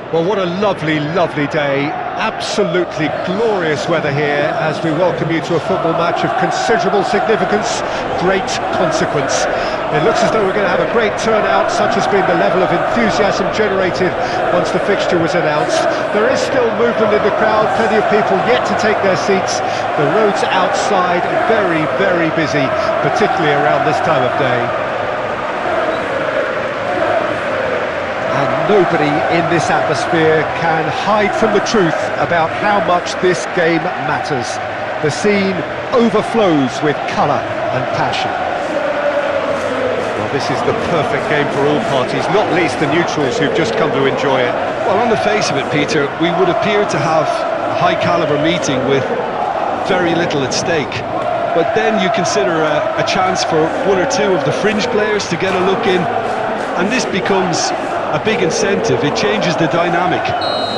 Well, what a lovely, lovely day. Absolutely glorious weather here as we welcome you to a football match of considerable significance, great consequence. It looks as though we're going to have a great turnout, such has been the level of enthusiasm generated once the fixture was announced. There is still movement in the crowd, plenty of people yet to take their seats. The roads outside are very, very busy, particularly around this time of day. Nobody in this atmosphere can hide from the truth about how much this game matters. The scene overflows with colour and passion. Well, this is the perfect game for all parties, not least the neutrals who've just come to enjoy it. Well, on the face of it, Peter, we would appear to have a high-caliber meeting with very little at stake. But then you consider a chance for one or two of the fringe players to get a look in, and this becomes a big incentive. It changes the dynamic.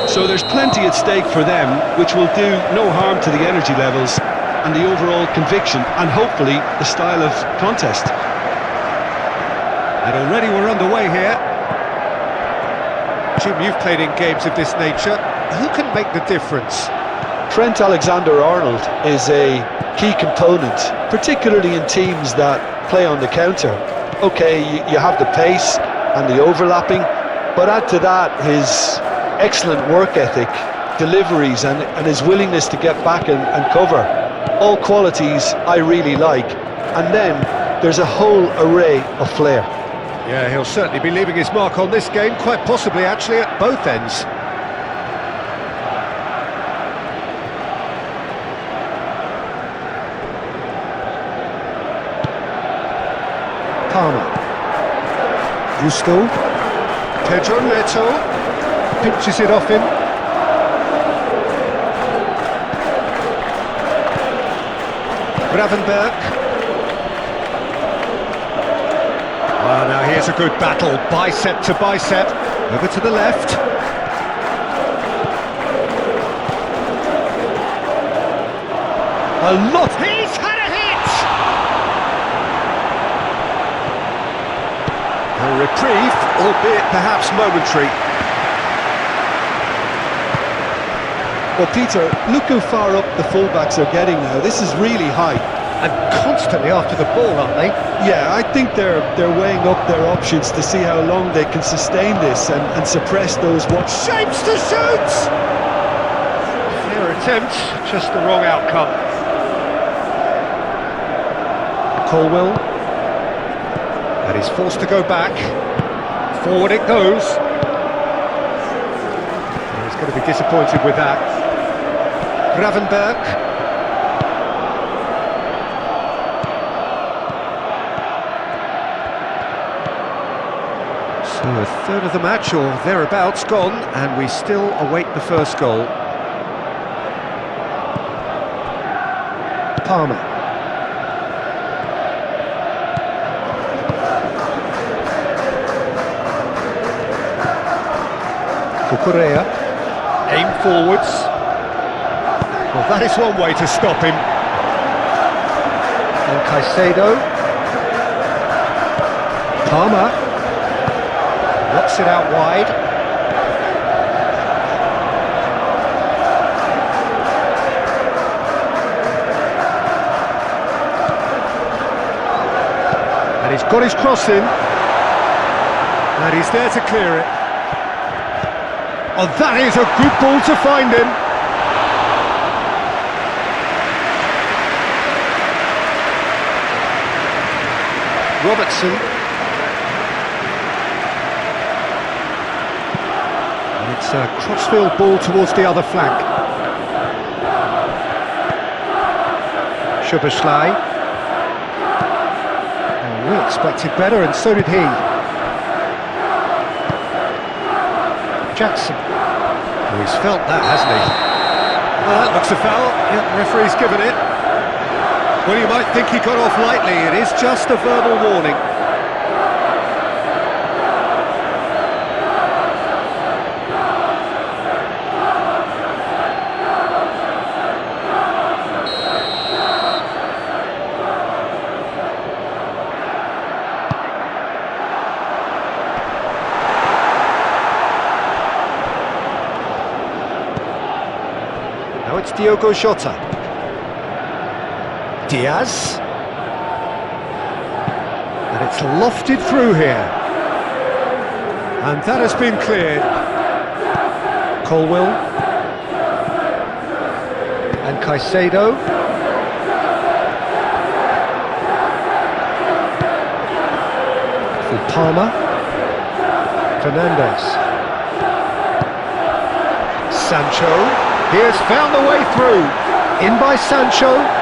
So there's plenty at stake for them, which will do no harm to the energy levels and the overall conviction, and hopefully the style of contest. And already we're underway here. Jim, you've played in games of this nature. Who can make the difference? Trent Alexander-Arnold is a key component, particularly in teams that play on the counter. Okay, you have the pace and the overlapping, but add to that his excellent work ethic, deliveries and his willingness to get back and cover. All qualities I really like. And then there's a whole array of flair. Yeah, he'll certainly be leaving his mark on this game, quite possibly actually at both ends. Palmer. Gusto. Pedro Neto pinches it off him. Gravenberg. Well, now here's a good battle, bicep to bicep. Over to the left. A lot. He's had a hit! A reprieve, albeit perhaps momentary. Well, Peter, look how far up the fullbacks are getting now. This is really high. And constantly after the ball, aren't they? Yeah, I think they're weighing up their options to see how long they can sustain this and suppress those shapes to shoot! Fair attempt, just the wrong outcome. Colwell. And he's forced to go back. Forward it goes. He's going to be disappointed with that. Gravenberg. So a third of the match, or thereabouts, gone, and we still await the first goal. Palmer. Correa, aim forwards. Well, that is one way to stop him. And Caicedo. Palmer. Knocks it out wide. And he's got his cross in. And he's there to clear it. Oh, that is a good ball to find him. Robertson. And it's a crossfield ball towards the other flank. Szoboszlai. Oh, we expected better, and so did he. Jackson. Oh, he's felt that, hasn't he? Well, that looks a foul. Yep, referee's given it. Well, you might think he got off lightly. It is just a verbal warning. it's Diogo Jota. Diaz. And it's lofted through here. And that has been cleared. Colwill. And Caicedo. For Palmer. Fernandes. Sancho. He has found the way through. In by Sancho.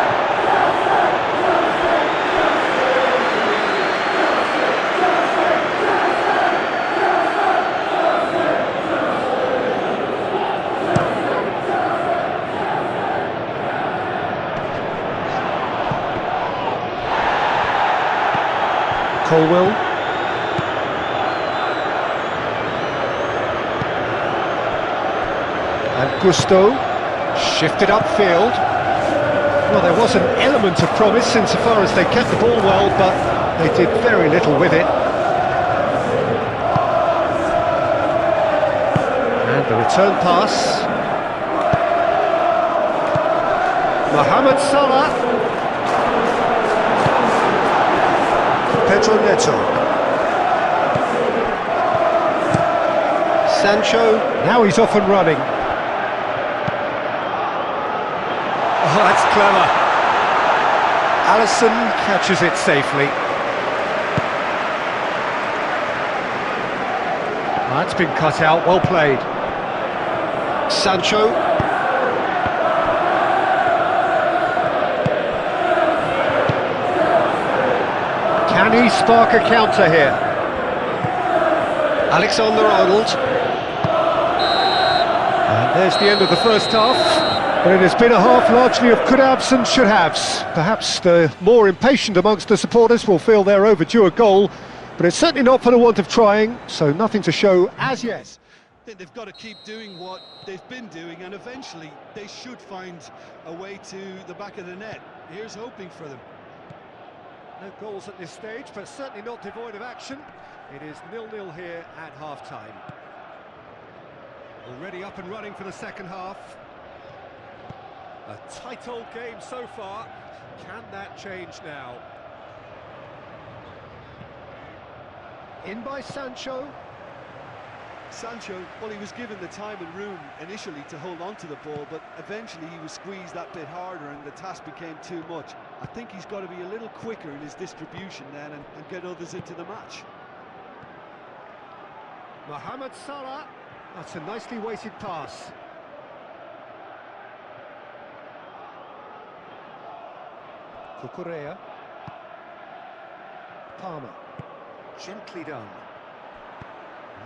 Colwill. And Gusto shifted upfield. Well, there was an element of promise insofar as they kept the ball well, but they did very little with it. And the return pass. Mohamed Salah. Pedro Neto. Sancho, now he's off and running. Oh, that's clever. Alisson catches it safely. That's been cut out, well played. Sancho. Can he spark a counter here? Alexander-Arnold. And there's the end of the first half. But it has been a half largely of could-haves and should-haves. Perhaps the more impatient amongst the supporters will feel they're overdue a goal, but it's certainly not for the want of trying, so nothing to show as yet. I think they've got to keep doing what they've been doing, and eventually they should find a way to the back of the net. Here's hoping for them. No goals at this stage, but certainly not devoid of action. It is 0-0 here at half-time. Already up and running for the second half. A tight old game so far. Can that change now? In by Sancho. Sancho, well, he was given the time and room initially to hold on to the ball, but eventually he was squeezed that bit harder and the task became too much. I think he's got to be a little quicker in his distribution then and get others into the match. Mohamed Salah. That's a nicely weighted pass. Cucurella. Palmer. Gently done.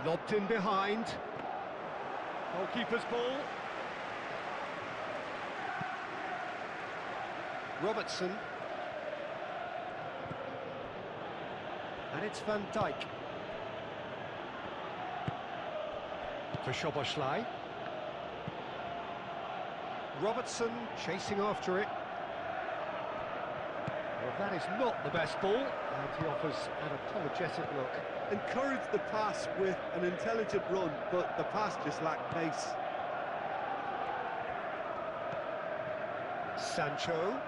Lobbed in behind. Goalkeeper's ball. Robertson. And it's Van Dijk. For Szoboszlai. Robertson chasing after it. Well, that is not the best ball, and he offers an apologetic look. Encouraged the pass with an intelligent run, but the pass just lacked pace. Sancho.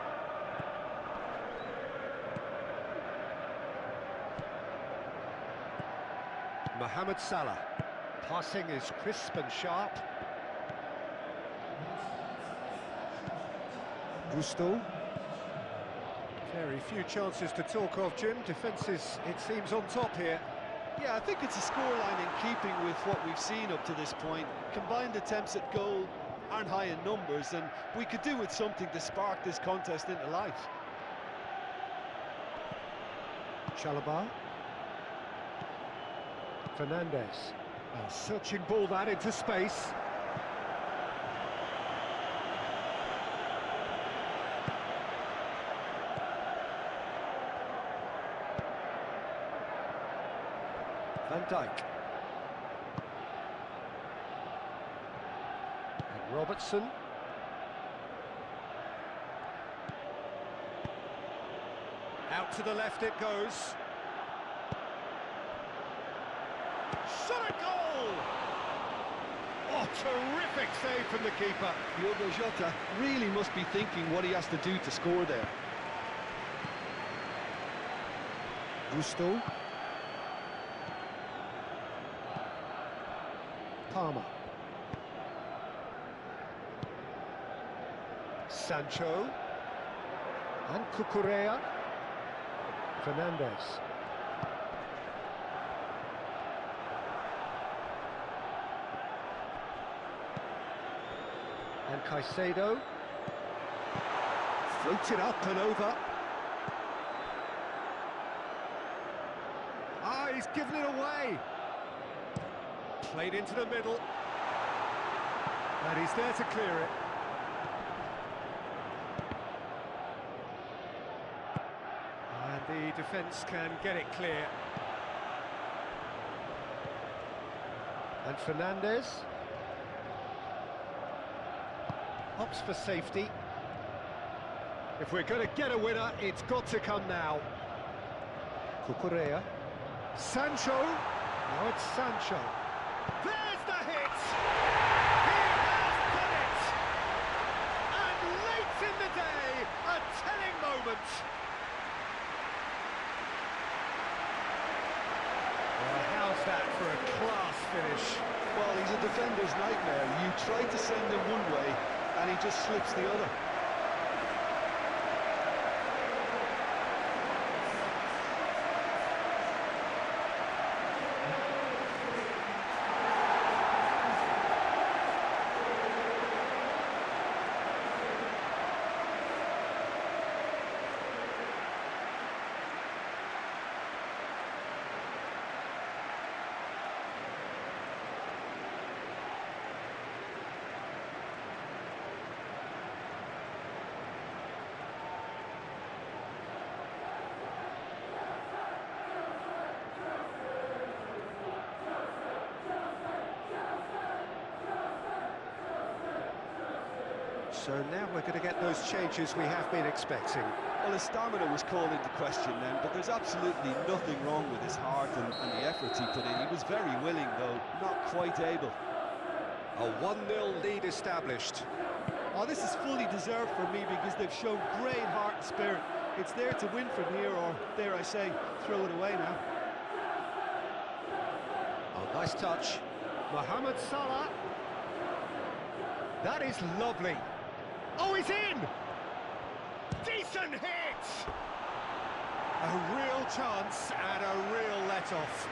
Mohamed Salah. Passing is crisp and sharp. Gusto. Very few chances to talk of, Jim. Defence is, it seems, on top here. Yeah, I think it's a scoreline in keeping with what we've seen up to this point. Combined attempts at goal aren't high in numbers, and we could do with something to spark this contest into life. Chalobah. Fernandes. A searching ball that into space. Van Dijk. And Robertson. Out to the left it goes. Shot at goal! Oh, terrific save from the keeper. Diogo Jota really must be thinking what he has to do to score there. Gusto. Palmer. Sancho. And Cucurella. Fernandes. And Caicedo. Floats it up and over. Ah, he's given it away. Played into the middle. And he's there to clear it. And the defence can get it clear. And Fernandes opts for safety. If we're going to get a winner, it's got to come now. Cucurella. Sancho. Now it's Sancho. There's the hit! He has done it! And late in the day, a telling moment. Well, how's that for a class finish? Well, he's a defender's nightmare. You try to send him one way, and he just slips the other. So now we're going to get those changes we have been expecting. Well, his stamina was called into question then, but there's absolutely nothing wrong with his heart and the efforts he put in. He was very willing, though, not quite able. A 1-0 lead established. Oh, this is fully deserved for me because they've shown great heart and spirit. It's there to win from here, or, dare I say, throw it away now. Oh, nice touch. Mohamed Salah. That is lovely. Oh, he's in! Decent hit! A real chance and a real let-off.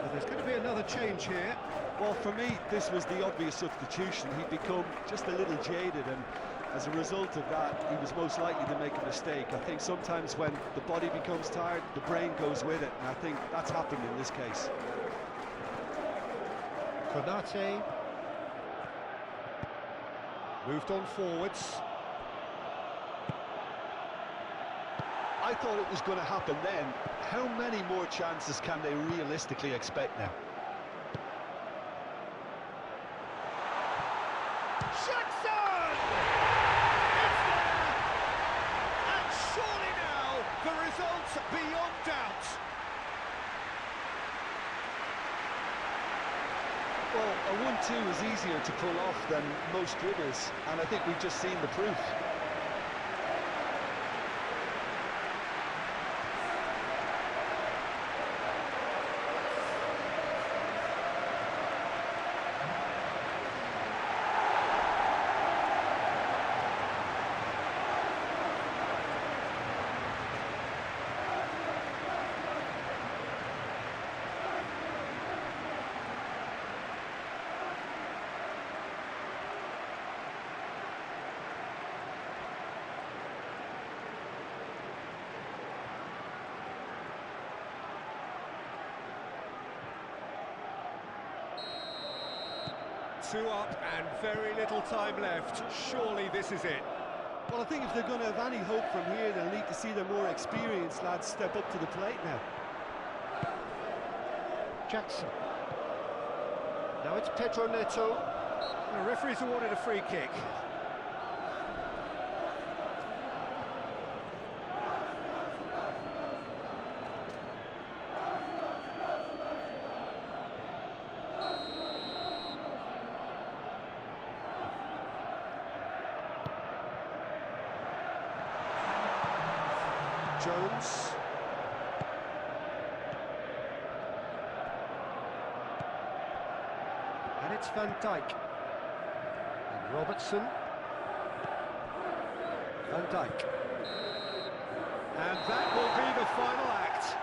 But there's going to be another change here. Well, for me, this was the obvious substitution. He'd become just a little jaded, and as a result of that, he was most likely to make a mistake. I think sometimes when the body becomes tired, the brain goes with it, and I think that's happened in this case. Konate. Moved on forwards. I thought it was going to happen then. How many more chances can they realistically expect now? The results beyond doubt. Well, a 1-2 is easier to pull off than most dribbles, and I think we've just seen the proof. Two up and very little time left. Surely this is it. Well, I think if they're going to have any hope from here, they'll need to see their more experienced lads step up to the plate now. Jackson. Now it's Pedro Neto. The referee's awarded a free kick. Jones. And it's Van Dijk. And Robertson. Van Dijk. And that will be the final act.